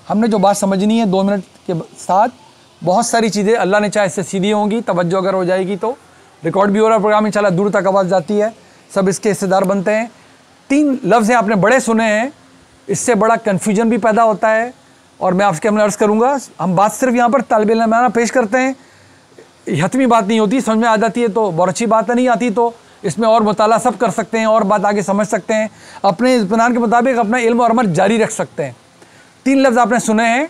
हमने जो बात समझनी है 2 मिनट के साथ, बहुत सारी चीज़ें अल्लाह ने चाहे इससे सीधी होंगी, तवज्जो अगर हो जाएगी तो। रिकॉर्ड भी हो रहा प्रोग्राम, इंशाल्लाह दूर तक आवाज़ जाती है, सब इसके हिस्सेदार बनते हैं। 3 लफ्ज़ हैं आपने बड़े सुने हैं, इससे बड़ा कन्फ्यूजन भी पैदा होता है और मैं आपके सामने अर्ज़ करूँगा। हम बात सिर्फ यहाँ पर तालिब इल्म पेश करते हैं, हतमी बात नहीं होती, समझ में आ जाती है तो बहुत अच्छी बात है, नहीं आती तो इसमें और मुताला सब कर सकते हैं और बात आगे समझ सकते हैं, अपने इत्मीनान के मुताबिक अपना इल्म और अमल जारी रख सकते हैं। 3 लफ्ज़ आपने सुने हैं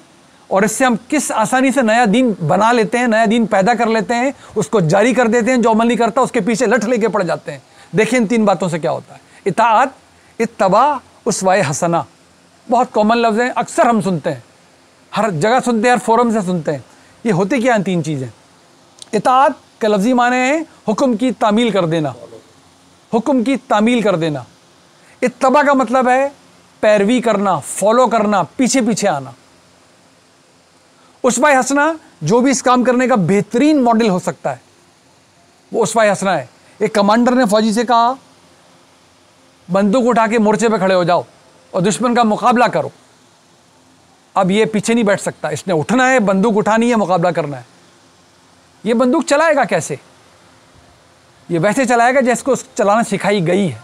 और इससे हम किस आसानी से नया दीन बना लेते हैं, नया दीन पैदा कर लेते हैं, उसको जारी कर देते हैं। जो अमल नहीं करता उसके पीछे लठ लेके पड़ जाते हैं। देखिए इन 3 बातों से क्या होता है। इताअत, इत्तबा, उसवाए हसना, बहुत कॉमन लफ्ज़ हैं, अक्सर हम सुनते हैं, हर जगह सुनते हैं, हर फोरम से सुनते हैं। ये होती क्या हैं 3 चीज़ें। इताअत का लफ्ज़ी माने हैं हुक्म की तामील कर देना, हुक्म की तामील कर देना। इत्तबा का मतलब है पैरवी करना, फॉलो करना, पीछे पीछे आना। उसवाए हसना, जो भी इस काम करने का बेहतरीन मॉडल हो सकता है वो उसवाए हसना है। एक कमांडर ने फौजी से कहा बंदूक उठा के मोर्चे पे खड़े हो जाओ और दुश्मन का मुकाबला करो। अब ये पीछे नहीं बैठ सकता, इसने उठना है, बंदूक उठानी है, मुकाबला करना है। ये बंदूक चलाएगा कैसे? ये वैसे चलाएगा जैसे उसको चलाना सिखाई गई है।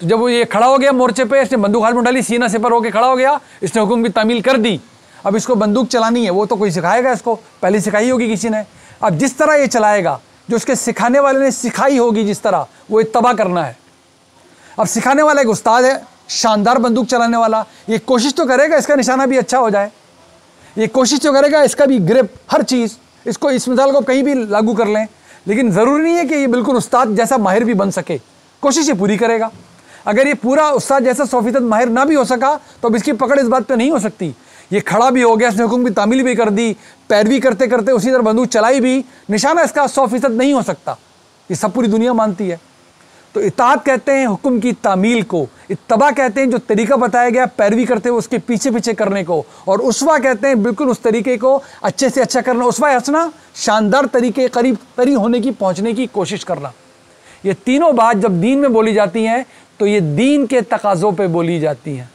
तो जब वो ये खड़ा हो गया मोर्चे पे, इसने बंदूक हाथ में डाली, सीना से पर होकर खड़ा हो गया, इसने हुक्म की तामील कर दी। अब इसको बंदूक चलानी है, वो तो कोई सिखाएगा इसको, पहले सिखाई होगी किसी ने। अब जिस तरह ये चलाएगा, जो उसके सिखाने वाले ने सिखाई होगी जिस तरह, वो इत्तबा करना है। अब सिखाने वाला एक उस्ताद है, शानदार बंदूक चलाने वाला, ये कोशिश तो करेगा इसका निशाना भी अच्छा हो जाए, ये कोशिश तो करेगा इसका भी ग्रिप, हर चीज़, इसको इस मिसाल को कहीं भी लागू कर लें। लेकिन ज़रूरी नहीं है कि ये बिल्कुल उस्ताद जैसा माहिर भी बन सके, कोशिश ये पूरी करेगा। अगर ये पूरा उस्ताद जैसा 100% माहिर ना भी हो सका तो अब इसकी पकड़ इस बात पे नहीं हो सकती। ये खड़ा भी हो गया, इसने हुक्म की तामील भी कर दी, पैरवी करते करते उसी तरह बंदूक चलाई भी, निशाना इसका 100% नहीं हो सकता। ये सब पूरी दुनिया मानती है। तो इताअत कहते हैं हुक्म की तामील को, इत्तबा कहते हैं जो तरीका बताया गया पैरवी करते हुए उसके पीछे पीछे करने को, और उसवा कहते हैं बिल्कुल उस तरीके को अच्छे से अच्छा करना। उसवा हसना, शानदार तरीके, करीब करीब होने की, पहुंचने की कोशिश करना। ये तीनों बात जब दीन में बोली जाती हैं तो ये दीन के तकाज़ों पे बोली जाती हैं।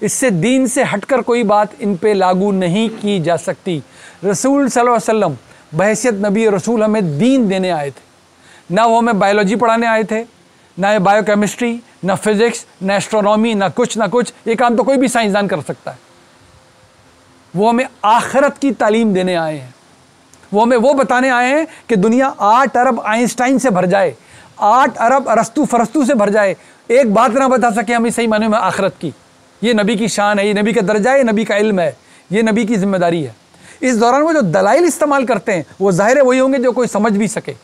इससे दीन से हटकर कोई बात इन पे लागू नहीं की जा सकती। रसूल सल्लल्लाहु अलैहि वसल्लम बहैसियत नबी रसूल हमें दीन देने आए थे, ना वो हमें बायोलॉजी पढ़ाने आए थे, ना ये बायोकेमिस्ट्री, ना फिज़िक्स, ना एस्ट्रोनॉमी, ना कुछ। ये काम तो कोई भी साइंसदान कर सकता है। वो हमें आखिरत की तालीम देने आए हैं। वो हमें वो बताने आए हैं कि दुनिया 8 अरब आइंस्टाइन से भर जाए, 8 अरब अरस्तु फरस्तु से भर जाए, एक बात ना बता सके हमें सही माने में आखिरत की। ये नबी की शान है, ये नबी का दर्जा है, ये नबी का इल्म है, ये नबी की जिम्मेदारी है। इस दौरान वो जो दलाइल इस्तेमाल करते हैं वो ज़ाहिर है वही होंगे जो कोई समझ भी सके।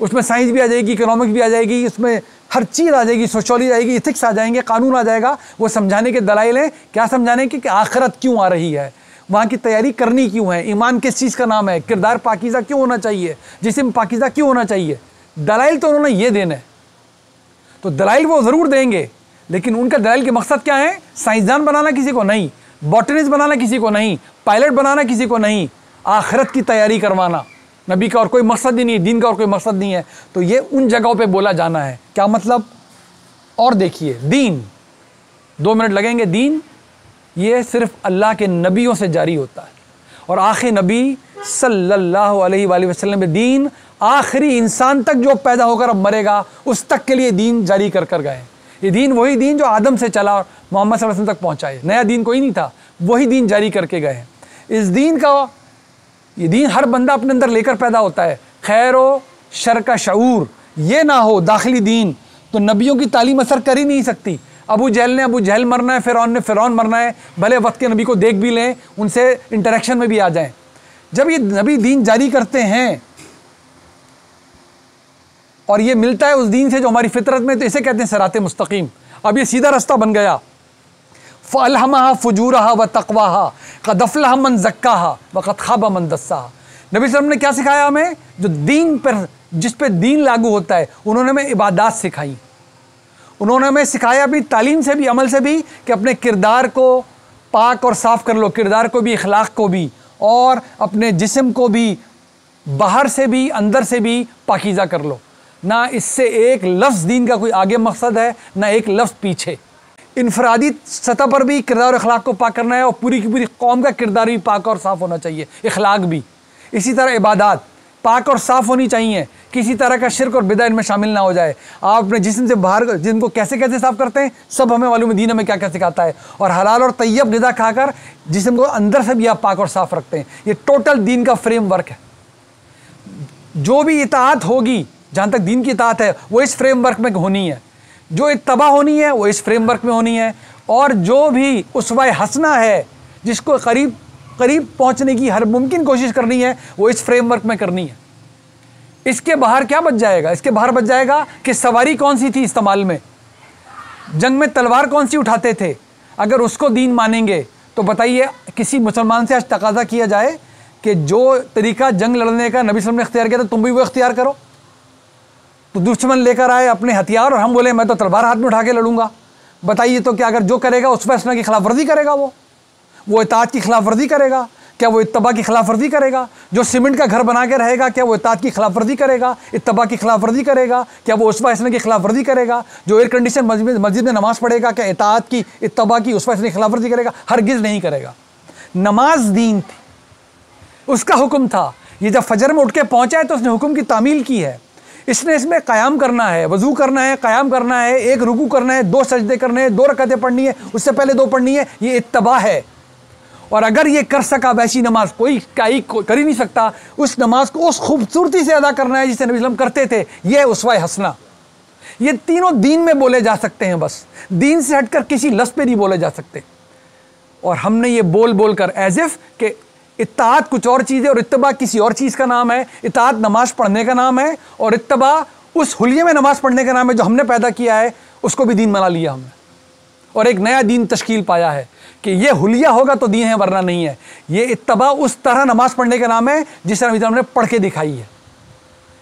उसमें साइंस भी आ जाएगी, इकोनॉमिक्स भी आ जाएगी, उसमें हर चीज़ आ जाएगी, सोशोलॉजी आएगी, इथिक्स आ जाएंगे, कानून आ जाएगा। वो समझाने के दलाइल हैं, क्या समझाने की कि आखिरत क्यों आ रही है, वहाँ की तैयारी करनी क्यों है, ईमान किस चीज़ का नाम है, किरदार पाकीज़ा क्यों होना चाहिए, जिस्म पाकीज़ा क्यों होना चाहिए। दलाइल तो उन्होंने ये देना है। तो दलाइल वो ज़रूर देंगे, लेकिन उनका दलाइल के मकसद क्या है? साइंसदान बनाना किसी को नहीं, बॉटनिस्ट बनाना किसी को नहीं, पायलट बनाना किसी को नहीं, आखिरत की तैयारी करवाना। नबी का और कोई मकसद ही नहीं, दीन का और कोई मकसद नहीं है। तो ये उन जगहों पे बोला जाना है। क्या मतलब? और देखिए, दीन 2 मिनट लगेंगे। दीन ये सिर्फ अल्लाह के नबियों से जारी होता है, और आखिरी नबी सल्लल्लाहु अलैहि वसल्लम में दीन आखिरी इंसान तक जो पैदा होकर अब मरेगा उस तक के लिए दीन जारी कर कर गए। ये दीन वही दीन जो आदम से चला और मोहम्मद सल्लल्लाहु अलैहि वसल्लम तक पहुँचा है। नया दीन कोई नहीं था, वही दीन जारी करके गए हैं। इस दीन का, ये दीन हर बंदा अपने अंदर लेकर पैदा होता है। खैर व शर का शऊर ये ना हो दाखिली दीन, तो नबियों की तालीम असर कर ही नहीं सकती। अबू जहल ने अबू जहल मरना है, फ़िरौन ने फ़िरौन मरना है, भले वक्त के नबी को देख भी लें, उनसे इंटरेक्शन में भी आ जाएं। जब ये नबी दीन जारी करते हैं और ये मिलता है उस दीन से जो हमारी फितरत में, तो इसे कहते हैं सिराते मुस्तकीम। अब ये सीधा रास्ता बन गया। फ़अल्हमहा फ़ुजूरहा व तक़वाहा क़द अफ़लह मन ज़क्काहा व क़द ख़ाब मन दस्साहा। नबी सल्लल्लाहु अलैहि वसल्लम ने क्या सिखाया हमें? जो दीन पर, जिस पे दीन लागू होता है, उन्होंने हमें इबादत सिखाई। उन्होंने हमें सिखाया अपनी तालीम से भी, अमल से भी, कि अपने किरदार को पाक और साफ़ कर लो, किरदार को भी, इखलाक को भी, और अपने जिस्म को भी, बाहर से भी अंदर से भी पाकीज़ा कर लो। ना इससे एक लफ्ज़ दीन का कोई आगे मकसद है, ना एक लफ्ज़ पीछे। इनफरादी सतह पर भी किरदार और अखलाक को पाक करना है, और पूरी की पूरी कौम का किरदार भी पाक और साफ़ होना चाहिए, अखलाक भी। इसी तरह इबादत पाक और साफ़ होनी चाहिए, किसी तरह का शिरक और बिदअत इनमें शामिल ना हो जाए। आप अपने जिस्म से बाहर जिस्म को कैसे कैसे साफ़ करते हैं सब हमें मालूम है, दीन हमें क्या क्या सिखाता है। और हलाल और तैयब ग़िज़ा खाकर जिस्म को अंदर से भी आप पाक और साफ़ रखते हैं। ये टोटल दीन का फ्रेम वर्क है। जो भी इताअत होगी, जहाँ तक दीन की इताअत है, वो इस फ्रेमवर्क में होनी है। जो इत्तबा होनी है वो इस फ्रेमवर्क में होनी है। और जो भी उसवा हसना है, जिसको करीब करीब पहुँचने की हर मुमकिन कोशिश करनी है, वो इस फ्रेमवर्क में करनी है। इसके बाहर क्या बच जाएगा? इसके बाहर बच जाएगा कि सवारी कौन सी थी इस्तेमाल में, जंग में तलवार कौन सी उठाते थे। अगर उसको दीन मानेंगे तो बताइए, किसी मुसलमान से आज तकाजा किया जाए कि जो तरीका जंग लड़ने का नबी सल्लल्लाहु अलैहि वसल्लम ने इख्तियार किया था तुम भी वो इख्तियार करो। तो दुश्मन लेकर आए अपने हथियार और हम बोले मैं तो तलवार हाथ में उठा के लड़ूंगा। बताइए तो क्या अगर जो करेगा उस फैसला की खिलाफ वर्जी करेगा, वो इताअत की खिलाफ वर्जी करेगा? क्या वो इत्तबा की खिलाफ वर्जी करेगा? जो सीमेंट का घर बना के रहेगा क्या वो इताअत की खिलाफ वर्जी करेगा, इत्तबा की खिलाफ वर्जी करेगा? क्या वो उसवा हसना की खिलाफ वर्जी करेगा? जो एयर कंडीशन मस्जिद में नमाज़ पढ़ेगा क्या इताअत की, इत्तबा की, उसवा हसना की खिलाफ वर्जी करेगा? हरगिज़ नहीं करेगा। नमाज दीन थी, उसका हुक्म था। ये जब फजर में उठ के पहुँचा है तो उसने हुक्म की तामील की है। इसने इसमें क़याम करना है, वज़ू करना है, क़याम करना है, एक रुकू करना है, 2 सजदे करने हैं, 2 रकअतें पढ़नी है, उससे पहले 2 पढ़नी है। ये इत्तबा है। और अगर ये कर सका वैसी नमाज कोई कर ही नहीं सकता। उस नमाज को उस खूबसूरती से अदा करना है जिसे नबी सल्लल्लाहु अलैहि वसल्लम करते थे। ये उसवा हसना। ये तीनों दीन में बोले जा सकते हैं, बस दीन से हटकर किसी लफ्ज़ पे नहीं बोले जा सकते। और हमने ये बोल बोल कर एज इफ़ कि इत्ताअत कुछ और चीज़ है और इत्तबा किसी और चीज़ का नाम है। इत्ताअत नमाज पढ़ने का नाम है और इत्तबा उस हुलिये में नमाज पढ़ने का नाम है जो हमने पैदा किया है, उसको भी दीन बना लिया हमने। और एक नया दीन तश्कील पाया है कि ये हुलिया होगा तो दीन है, वरना नहीं है। ये इत्तबा उस तरह नमाज पढ़ने का नाम है जिसे नबी ने पढ़ के दिखाई है।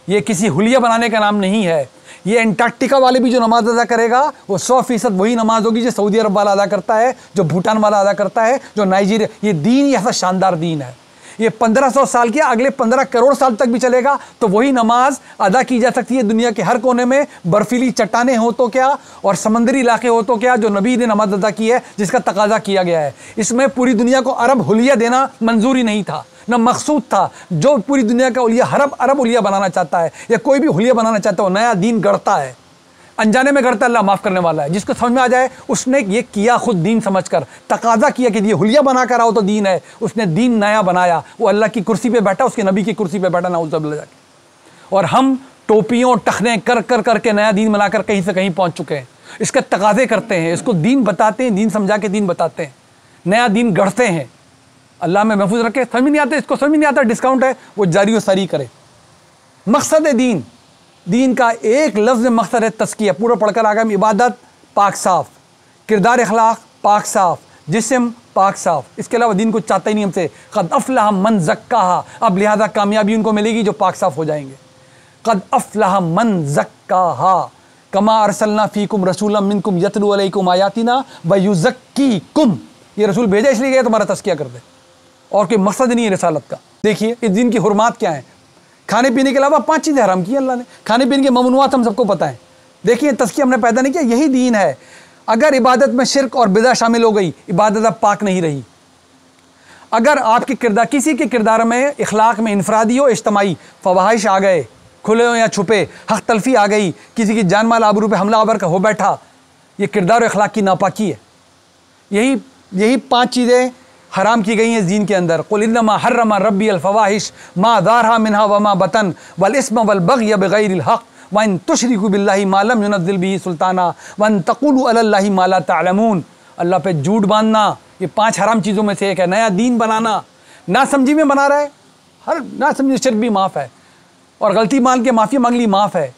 ये किसी हुलिया बनाने का नाम नहीं है। ये एंटार्क्टिका वाले भी जो नमाज अदा करेगा वो 100% वही नमाज होगी जो सऊदी अरब वाला अदा करता है, जो भूटान वाला अदा करता है, जो नाइजीरिया। ये दीन ही ऐसा शानदार दीन है। ये 1500 साल के अगले 15 करोड़ साल तक भी चलेगा तो वही नमाज अदा की जा सकती है दुनिया के हर कोने में। बर्फीली चट्टानें हो तो क्या और समंदरी इलाके हो तो क्या, जो नबी ने नमाज अदा की है, जिसका तकाजा किया गया है। इसमें पूरी दुनिया को अरब हुलिया देना मंजूरी नहीं था, न मकसूद था। जो पूरी दुनिया का उलिया अरब उलिया बनाना चाहता है या कोई भी हुलिया बनाना चाहता है वो नया दीन गढ़ता है, अनजाने में गढ़ता है। अल्लाह माफ़ करने वाला है। जिसको समझ में आ जाए उसने ये किया, खुद दीन समझकर तकाजा किया कि ये हुलिया बना कर आओ तो दीन है। उसने दीन नया बनाया। वो अल्लाह की कुर्सी पे बैठा, उसके नबी की कुर्सी पे बैठा, नाउज़ुबिल्लाह जाके। और हम टोपियों टखने कर कर करके नया दीन बनाकर कहीं से कहीं पहुँच चुके हैं। इसके तकाजे करते हैं, इसको दीन बताते हैं, दीन समझा के दीन बताते हैं, नया दीन गढ़ते हैं। अल्लाह में महफूज रखे। समझ नहीं आता, इसको समझ नहीं आता, डिस्काउंट है, वो जारी व सारी करे। मकसद है दीन का एक लफ्ज़ मकसद है तज़किया। पूरा पढ़कर आ गए। इबादत पाक साफ़, किरदार अखलाक पाक साफ़, जिस्म पाक साफ़। इसके अलावा दीन कुछ चाहता ही नहीं हमसे। क़द अफ़लह मन ज़क्काहा। अब लिहाजा कामयाबी उनको मिलेगी जो पाक साफ़ हो जाएंगे। क़द अफ़लह मन ज़क्काहा कमा अरसलना फ़ीकुम रसूलन मिनकुम यतलू अलैकुम आयातिना व युज़क्कीकुम। ये रसूल भेजा इसलिए गया तुम्हारा तज़किया कर दे, और कोई मकसद नहीं है रिसालत का। देखिए इस दिन की हुर्मात क्या है। खाने पीने के अलावा 5 चीज़ें हराम की अल्लाह ने। खाने पीने के ममनुआत हम सबको पता है। देखिए तज़किया हमने पैदा नहीं किया, यही दीन है। अगर इबादत में शिरक और बिदा शामिल हो गई, इबादत अब पाक नहीं रही। अगर आपके किरदार, किसी के किरदार में, इखलाक में इनफरादी हो, इज्तमाई फवाहिश आ गए, खुले हो या छुपे, हक़ तलफ़ी आ गई, किसी की जान माल आबरू पे हमला आवर का हो बैठा, ये किरदार और इखलाक की नापाकी है। यही 5 चीज़ें हराम की गई हैं इस दीन के अंदर। कुल इन्नमा हर्रमा रब्बी अल फवाहिश मा ज़ाहरा मिन्हा व मा बतन वल इस्म वल बग़य बिग़ैरिल हक़ व इन तुशरिकू बिल्लाहि मा लम युनज़्ज़िल बिही सुल्ताना व अन तक़ूलू अलल्लाहि मा ला तअलमून। अल्लाह पे झूठ बांधना, ये 5 हराम चीज़ों में से एक है। नया दीन बनाना, ना समझी में बना रहा है, हर ना समझी शिर्क भी माफ़ है, और गलती मान के माफ़ी मांग ली माफ़ है।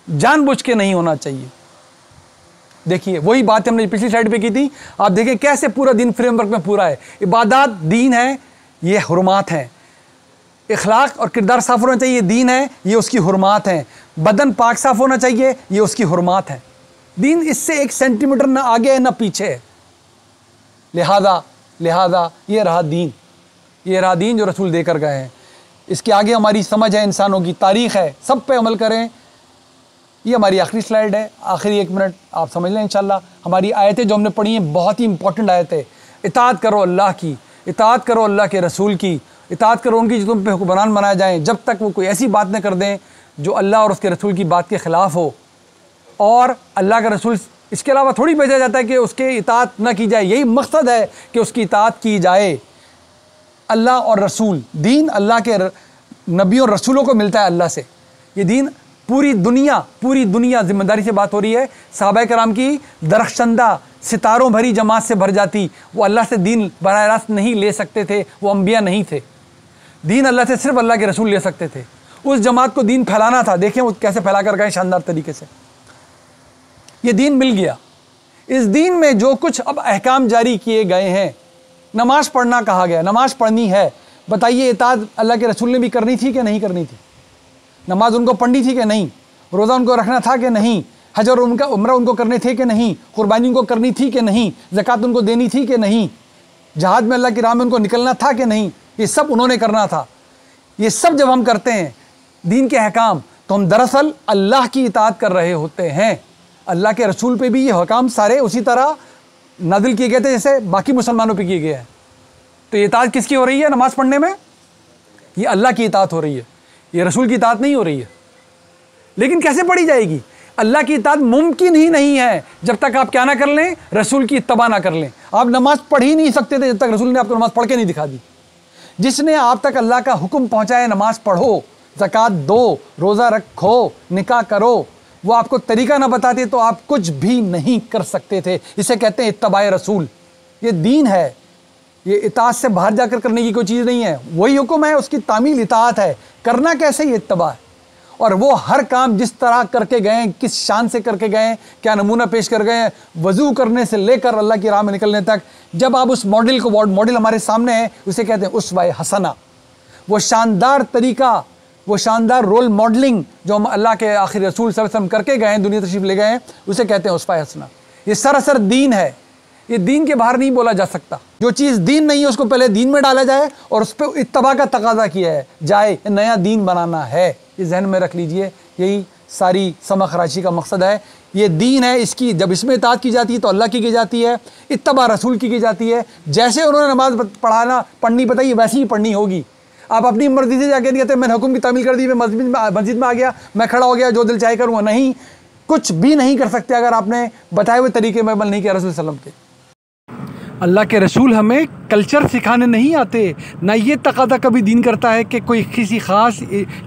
जानबूझ के नहीं होना चाहिए। देखिए वही बात हमने पिछली स्लाइड पे की थी। आप देखें कैसे पूरा दिन फ्रेमवर्क में पूरा है। इबादत दीन है, ये हुर्मात हैं। इखलाक और किरदार साफ़ होना चाहिए, दीन है, ये उसकी हुर्मात हैं। बदन पाक साफ़ होना चाहिए, ये उसकी हुर्मात हैं। दीन इससे 1 सेंटीमीटर ना आगे है ना पीछे है। लिहाजा ये रहा दीन जो रसूल देकर गए हैं। इसके आगे हमारी समझ है, इंसानों की तारीख़ है। सब पे अमल करें, ये हमारी आखिरी स्लाइड है, आखिरी 1 मिनट आप समझ लें इंशाल्लाह। हमारी आयतें जो हमने पढ़ी हैं बहुत ही इंपॉर्टेंट आयत है। इताअत करो अल्लाह की, इताअत करो अल्लाह के रसूल की, इताअत करो उनकी जो तुम पे हुक्मरान बनाए जाएँ, जब तक वो कोई ऐसी बात न कर दें जो अल्लाह और उसके रसूल की बात के ख़िलाफ़ हो। और अल्लाह का रसूल इसके अलावा थोड़ी भेजा जाता है कि उसके इताअत न की जाए, यही मकसद है कि उसकी इताअत की जाए। अल्लाह और रसूल, दीन अल्लाह के नबियों और रसूलों को मिलता है अल्लाह से। ये दीन पूरी दुनिया ज़िम्मेदारी से बात हो रही है। सहाबाए कराम की दरख्शंदा सितारों भरी जमात से भर जाती, वो अल्लाह से दीन बराह रास्त नहीं ले सकते थे, वो अम्बिया नहीं थे। दीन अल्लाह से सिर्फ अल्लाह के रसूल ले सकते थे। उस जमात को दीन फैलाना था, देखें वो कैसे फैला कर गए शानदार तरीके से। ये दीन मिल गया। इस दीन में जो कुछ अब अहकाम जारी किए गए हैं, नमाज पढ़ना कहा गया, नमाज पढ़नी है। बताइए इताअत अल्लाह के रसूल ने भी करनी थी कि नहीं करनी थी? नमाज उनको पढ़नी थी कि नहीं? रोज़ा उनको रखना था कि नहीं? हज और उनका उम्रा उनको करने थे कि नहीं? कुर्बानी उनको करनी थी कि नहीं? ज़कात उनको देनी थी कि नहीं? जहाद में अल्लाह की राह में उनको निकलना था कि नहीं? ये सब उन्होंने करना था। ये सब जब हम करते हैं दीन के अहकाम, तो हम दरअसल अल्लाह की इताअत कर रहे होते हैं। अल्लाह के रसूल पे भी ये अहकाम सारे उसी तरह नाज़िल किए गए थे जैसे बाकी मुसलमानों पे किए गए हैं। तो ये इताअत किसकी हो रही है नमाज़ पढ़ने में? ये अल्लाह की इताअत हो रही है, ये रसूल की इताअत नहीं हो रही है। लेकिन कैसे पढ़ी जाएगी? अल्लाह की इताअत मुमकिन ही नहीं है जब तक आप क्या ना कर लें, रसूल की इत्तबा ना कर लें। आप नमाज पढ़ ही नहीं सकते थे जब तक रसूल ने आपको नमाज पढ़ के नहीं दिखा दी। जिसने आप तक अल्लाह का हुक्म पहुँचाया, नमाज पढ़ो, ज़कात दो, रोज़ा रखो, निकाह करो, वो आपको तरीका ना बताते तो आप कुछ भी नहीं कर सकते थे। इसे कहते हैं इत्तबाए रसूल। ये दीन है, ये इताअत से बाहर जाकर करने की कोई चीज़ नहीं है। वही हुक्म है, उसकी तामील इताअत है। करना कैसे? ये इत्तबा है। और वो हर काम जिस तरह करके गए, किस शान से करके गए, क्या नमूना पेश कर गए, वज़ू करने से लेकर अल्लाह की राह में निकलने तक, जब आप उस मॉडल को, मॉडल हमारे सामने है, उसे कहते हैं उस्वा हसना। वो शानदार तरीका, वो शानदार रोल मॉडलिंग जो हम अल्लाह के आखिरी रसूल सल्लल्लाहु अलैहि वसल्लम करके गए हैं, दुनिया तशरीफ़ ले गए हैं, उसे कहते हैं उस्वा हसना। ये सरासर दीन है, ये दीन के बाहर नहीं बोला जा सकता। जो चीज़ दीन नहीं है उसको पहले दीन में डाला जाए और उस पर इत्तबा का तकाजा किया है जाए, नया दीन बनाना है। ये जहन में रख लीजिए, यही सारी समा खराशी का मकसद है। ये दीन है, इसकी जब इसमें इताअत की जाती है तो अल्लाह की जाती है, इत्तबा रसूल की जाती है। जैसे उन्होंने नमाज पढ़नी बताई वैसे ही पढ़नी होगी। आप अपनी मर्जी से जाके नहीं कहते मैंने हुक्म की तामील कर दी, मैं मस्जिद में आ गया, मैं खड़ा हो गया, जो दिल चाहे करूँगा। नहीं, कुछ भी नहीं कर सकते अगर आपने बताए हुए तरीके में अमल नहीं किया रसूल सल्लल्लाहु अलैहि वसल्लम के। अल्लाह के रसूल हमें कल्चर सिखाने नहीं आते, ना ये तकादा कभी दीन करता है कि कोई किसी ख़ास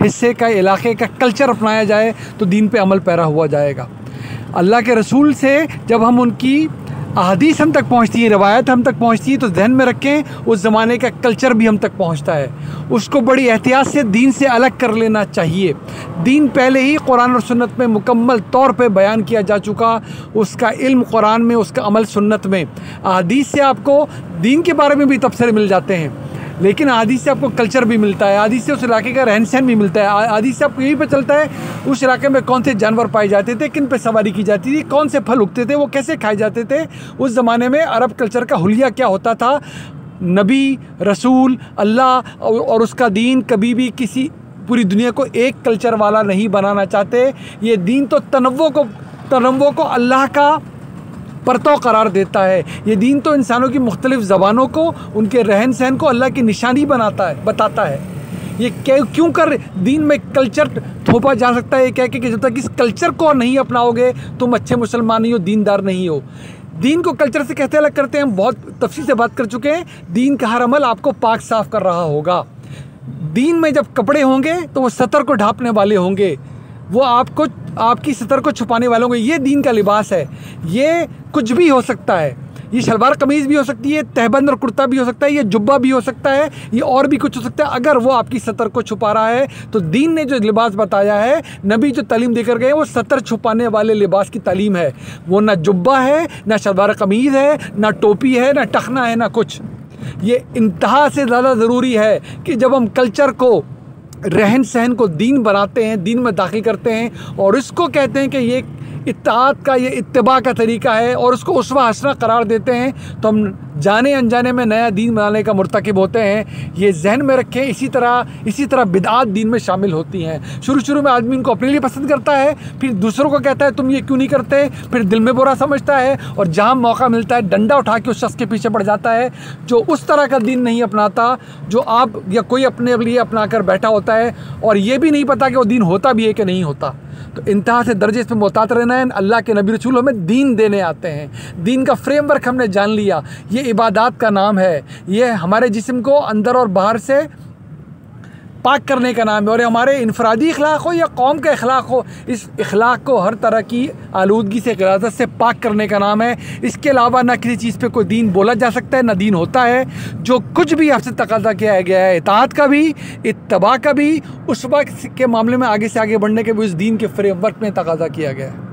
हिस्से का, इलाके का कल्चर अपनाया जाए तो दीन पे अमल पैरा हुआ जाएगा। अल्लाह के रसूल से जब हम उनकी अहादीस हम तक पहुँचती है, रवायत हम तक पहुँचती है, तो जहन में रखें उस ज़माने का कल्चर भी हम तक पहुँचता है। उसको बड़ी एहतियात से दीन से अलग कर लेना चाहिए। दीन पहले ही कुरान और सुन्नत में मुकम्मल तौर पे बयान किया जा चुका, उसका इल्म कुरान में, उसका अमल सुन्नत में। अहादीस से आपको दीन के बारे में भी तबसरे मिल जाते हैं, लेकिन हदीस से आपको कल्चर भी मिलता है, हदीस से उस इलाके का रहन सहन भी मिलता है। हदीस से आपको यही पता चलता है उस इलाके में कौन से जानवर पाए जाते थे, किन पे सवारी की जाती थी, कौन से फल उगते थे, वो कैसे खाए जाते थे। उस ज़माने में अरब कल्चर का हुलिया क्या होता था। नबी, रसूल, अल्लाह और उसका दीन कभी भी किसी पूरी दुनिया को एक कल्चर वाला नहीं बनाना चाहते। ये दीन तो तनव्वुओं को अल्लाह का परतव करार देता है। ये दीन तो इंसानों की मुख्तलिफ़ ज़बानों को, उनके रहन सहन को अल्लाह की निशानी बताता है। ये क्यों कर दीन में कल्चर थोपा जा सकता है, ये कह के कि जब तक इस कल्चर को नहीं अपनाओगे तुम अच्छे मुसलमान नहीं हो, दीनदार नहीं हो। दीन को कल्चर से कैसे अलग करते हैं हम बहुत तफसील से बात कर चुके हैं। दीन का हर अमल आपको पाक साफ़ कर रहा होगा। दीन में जब कपड़े होंगे तो वो सतर को ढांपने वाले होंगे, वो आपकी सतर को छुपाने वाले होंगे। ये दीन का लिबास है। ये कुछ भी हो सकता है, ये शलवार कमीज़ भी हो सकती है, तहबंद और कुर्ता भी हो सकता है, ये जुब्बा भी हो सकता है, ये और भी कुछ हो सकता है। अगर वो आपकी सतर को छुपा रहा है तो दीन ने जो लिबास बताया है, नबी जो तालीम देकर गए, वो सतर छुपाने वाले लिबास की तालीम है। वो ना जुब्बा है, ना शलवार कमीज़ है, ना टोपी है, ना टखना है, ना कुछ। ये इंतहा से ज़्यादा ज़रूरी है कि जब हम कल्चर को, रहन सहन को दीन बनाते हैं, दीन में दाखिल करते हैं और इसको कहते हैं कि ये इत्ताअत का, ये इत्तिबा का तरीका है और उसको उस्वा हसना करार देते हैं, तो हम जाने अनजाने में नया दीन बनाने का मुर्तकिब होते हैं। ये जहन में रखें। इसी तरह बिदआत दीन में शामिल होती हैं। शुरू में आदमी इनको अपने लिए पसंद करता है, फिर दूसरों को कहता है तुम ये क्यों नहीं करते, फिर दिल में बुरा समझता है और जहाँ मौका मिलता है डंडा उठा के उस शख्स के पीछे पड़ जाता है जो उस तरह का दीन नहीं अपनाता जो आप या कोई अपने लिए अपना कर बैठा होता है, और ये भी नहीं पता कि वो दीन होता भी है कि नहीं होता। तो इंतहा से दर्जे इसमें मोहतात रहना है। अल्लाह के नबी रसूल हमें दीन देने आते हैं। दीन का फ्रेमवर्क हमने जान लिया। ये इबादत का नाम है, ये हमारे जिस्म को अंदर और बाहर से पाक करने का नाम है, और हमारे इनफरादी अखलाक हो या कौम का अखलाक हो, इस अखलाक को हर तरह की आलूदगी से, गिरादत से पाक करने का नाम है। इसके अलावा ना किसी चीज़ पे कोई दीन बोला जा सकता है, ना दीन होता है। जो कुछ भी आपसे तकाज़ा किया गया है, इताअत का भी, इत्तबा का भी, उस वक्त के मामले में आगे से आगे बढ़ने के भी उस दीन के फ्रेमवर्क में तकाज़ा किया गया है।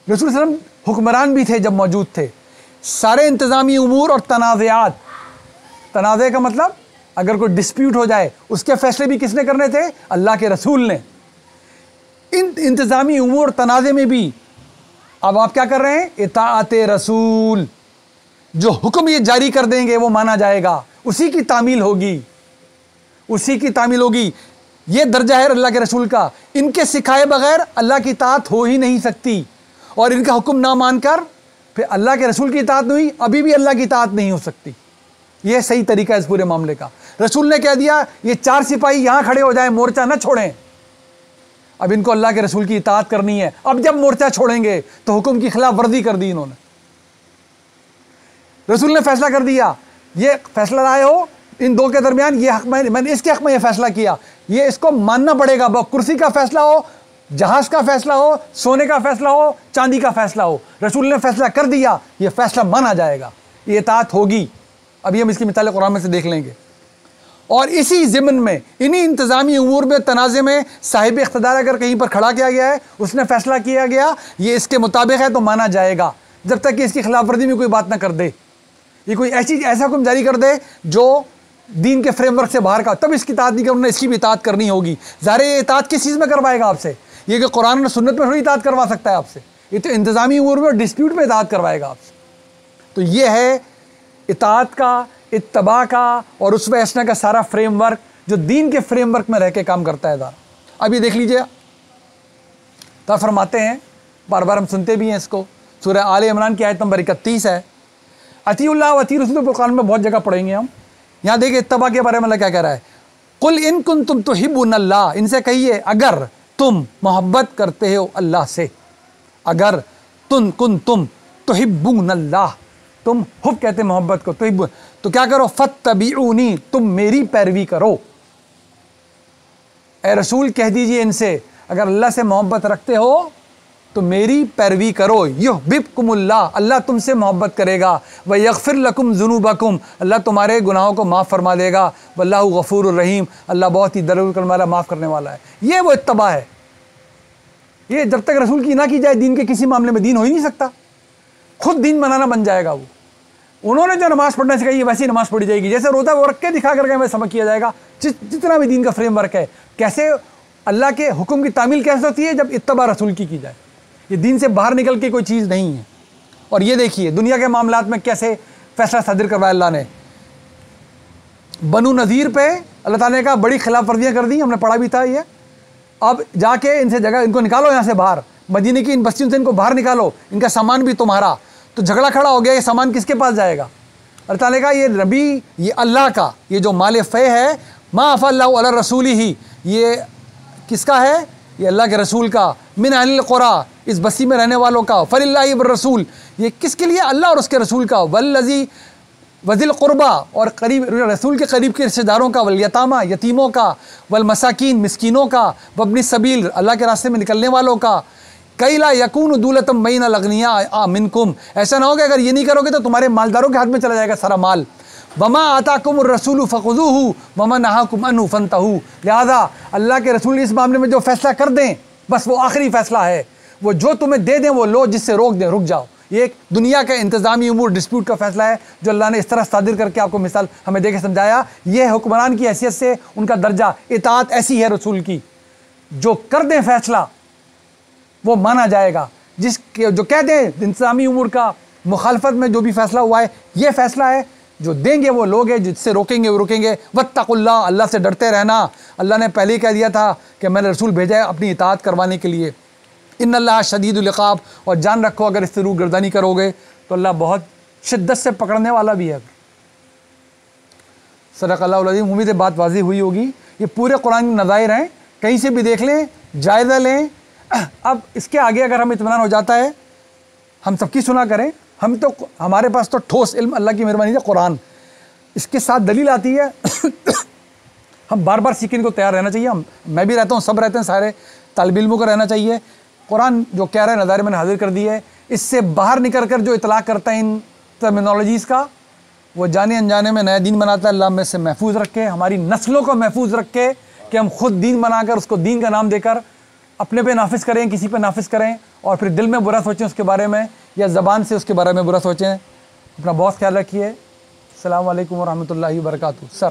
रसूल सल्लल्लाहु अलैहि वसल्लम हुक्मरान भी थे जब मौजूद थे। सारे इंतज़ामी उमूर और तनाज़ात, तनाज़े का मतलब अगर कोई डिस्प्यूट हो जाए उसके फैसले भी किसने करने थे? अल्लाह के रसूल ने। इन इंतज़ामी उमूर तनाज़े में भी अब आप क्या कर रहे हैं? इताअत रसूल। जो हुक्म ये जारी कर देंगे वो माना जाएगा, उसी की तामील होगी, उसी की तामील होगी। ये दर्जा है अल्लाह के रसूल का। इनके सिखाए बगैर अल्लाह की इताअत हो ही नहीं सकती, और इनका हुक्म ना मानकर फिर अल्लाह के रसूल की इताअत नहीं हुई, अभी भी अल्लाह की इताअत नहीं हो सकती। यह सही तरीका है इस पूरे मामले का। रसूल ने कह दिया ये 4 सिपाही यहां खड़े हो जाएं, मोर्चा न छोड़ें। अब इनको अल्लाह के रसूल की इताअत करनी है। अब जब मोर्चा छोड़ेंगे तो हुक्म की खिलाफ वर्जी कर दी इन्होंने। रसूल ने फैसला कर दिया, ये फैसला लाए हो इन दो के दरमियान, ये हक मैंने इसके हक में ये फैसला किया, ये इसको मानना पड़ेगा। कुर्सी का फैसला हो, जहाज का फैसला हो, सोने का फैसला हो, चांदी का फैसला हो, रसूल ने फैसला कर दिया, ये फैसला माना जाएगा, ये इताअत होगी। अभी हम इसकी मिसाल कुरान में से देख लेंगे। और इसी ज़िम्न में, इन्हीं इंतज़ामी उमूर में, तनाज़े में साहिब इख्तिदार अगर कहीं पर खड़ा किया गया है, उसने फैसला किया गया ये इसके मुताबिक है तो माना जाएगा, जब तक कि इसकी खिलाफवर्जी में कोई बात ना कर दे, ये कोई ऐसा हुक्म जारी कर दे जो दीन के फ्रेमवर्क से बाहर का, तब इसकी इताअत नहीं करना, इसकी भी इताअत करनी होगी। ज़ाहिर है ये इताअत किस चीज़ में करवाएगा आपसे? ये कि कुरान और सुन्नत में थोड़ी इताअत करवा सकता है आपसे, ये तो इंतज़ामी उमूर में और डिस्प्यूट में इताअत करवाएगा आपसे। तो ये है इताअत का, इत्तबा का और उसवे हसना का सारा फ्रेमवर्क जो दीन के फ्रेमवर्क में रह के काम करता है। अब ये देख लीजिए, तो फरमाते हैं, बार बार हम सुनते भी हैं इसको, सूरह आले इमरान की आयत नंबर 31 है, अतीउल्लाह व अती रसूल, कुरान में बहुत जगह पढ़ेंगे हम। यहाँ देखिए इत्तबा के बारे में अल्लाह क्या कह रहा है, कुल इन कुंतुम तुहिब्बुनल्लाह, इनसे कहिए अगर तुम मोहब्बत करते हो अल्लाह से, अगर तुम तुहिब्बुनल्लाह, तुम हुब कहते मोहब्बत को, तो क्या करो? फत्तबिऊनी, तुम मेरी पैरवी करो। ए रसूल कह दीजिए इनसे, अगर अल्लाह से मोहब्बत रखते हो तो मेरी पैरवी करो। युहबिबकुमुल्लाह, अल्लाह तुमसे मोहब्बत करेगा। व यगफिर लकुम ज़ुनूबकुम, अल्लाह तुम्हारे गुनाहों को माफ़ फरमा देगा। वल्लाहु गफूरुर रहीम, अल्लाह बहुत ही दरूर करने वाला, माफ़ करने वाला है। ये वो इत्तबा है। ये जब तक रसूल की ना की जाए दीन के किसी मामले में दीन हो ही नहीं सकता। खुद दीन बनाना बन जाएगा वो। उन्होंने जो नमाज़ पढ़ना सिखाई वैसी नमाज़ पढ़ी जाएगी, जैसे रोज़ा वो रख के दिखा करके वैसे समझ किया जाएगा। जितना भी दीन का फ्रेमवर्क है, कैसे अल्लाह के हुक्म की तामील कैसे होती है? जब इत्तबा रसूल की जाए। ये दीन से बाहर निकल के कोई चीज़ नहीं है। और ये देखिए दुनिया के मामलात में कैसे फैसला सादिर करवाया अल्लाह ने। बनु नज़ीर पे अल्लाह ताला ने कहा बड़ी खिलाफ वर्जियाँ कर दी, हमने पढ़ा भी था ये। अब जाके इनसे जगह, इनको निकालो यहाँ से बाहर, मदीने की इन बस्तियों से इनको बाहर निकालो, इनका सामान भी तुम्हारा। तो झगड़ा खड़ा हो गया, ये सामान किसके पास जाएगा? अल्लाह ताला ने कहा ये नबी, ये अल्लाह का, ये जो माल फ़े है, मा अफ़ल्लाहु अला रसूली ही, ये किसका है? ये अल्लाह के रसूल का। मिन अहलिल क़ुरा, इस बस्ती में रहने वालों का। फ़लिल्लाहि व रसूल, ये किसके लिए? अल्लाह और उसके रसूल का। वल्लज़ी वज़िल क़ुरबा, और करीब रसूल के करीब के रिश्तेदारों का। वल यतामा, यतीमों का। वल मसाकीन, मिस्कीनों का। वब्नि सबील, अल्लाह के रास्ते में निकलने वालों का। कई ला यकून दूलतम बैनल अग़निया मिनकुम, ऐसा ना हो कि अगर ये नहीं करोगे तो तुम्हारे मालदारों के हाथ में चला जाएगा सारा माल। वमा आताकुमुर रसूलु फ़ख़ुज़ूहु वमा नहाकुम अन्हु फ़ंतहू, लिहाजा अल्लाह के रसूल इस मामले में जो फैसला कर दें बस वो आखिरी फैसला है। वो जो तुम्हें दे दें वो लो, जिससे रोक दें रुक जाओ। ये एक दुनिया का इंतज़ामी उमूर डिस्प्यूट का फैसला है जो अल्लाह ने इस तरह सादिर करके आपको मिसाल हमें देके समझाया। ये हुक्मरान की हैसियत से उनका दर्जा, इताअत ऐसी है रसूल की, जो कर दें फैसला वो माना जाएगा। जो कह दें इंतज़ामी उमूर का मुखालफत में जो भी फैसला हुआ है, ये फैसला है, जो देंगे वो लोग हैं, जिससे रोकेंगे वो रुकेंगे। वत्तकुल्लाह, अल्लाह से डरते रहना। अल्लाह ने पहले ही कह दिया था कि मैंने रसूल भेजा है अपनी इताअत करवाने के लिए। इन्नल्लाह शदीदुल इक़ाब, और जान रखो अगर इससे रूगर्दानी करोगे तो अल्लाह बहुत शिद्दत से पकड़ने वाला भी है। सदक़ल्लाहुल अज़ीम। उम्मीद है बात वाज़ेह हुई होगी। ये पूरे कुरान के नज़ाइर हैं, कहीं से भी देख लें, जायज़ा लें। अब इसके आगे अगर हम इत्मीनान हो जाता है, हम सबकी सुना करें। हम तो, हमारे पास तो ठोस इल्म अल्लाह की मेहरबानी से कुरान, इसके साथ दलील आती है। हम बार बार सीखने को तैयार रहना चाहिए। मैं भी रहता हूँ, सब रहते हैं, सारे तालिब इल्मों को रहना चाहिए। कुरान जो कह रहा है नज़ारे मैंने हाजिर कर दी है, इससे बाहर निकल कर जो इतलाक़ करता है इन टर्मिनोलॉजीज़ का, वो जाने अनजाने में नया दीन बनाता है। अल्लाह में से महफूज रखे, हमारी नस्लों को महफूज रखे कि हम खुद दीन बनाकर उसको दीन का नाम देकर अपने पे नाफिज करें, किसी पे नाफिज करें, और फिर दिल में बुरा सोचें उसके बारे में, या ज़बान से उसके बारे में बुरा सोचें। अपना बहुत ख्याल रखिए। अस्सलामु अलैकुम व रहमतुल्लाहि व बरकातुहू। सर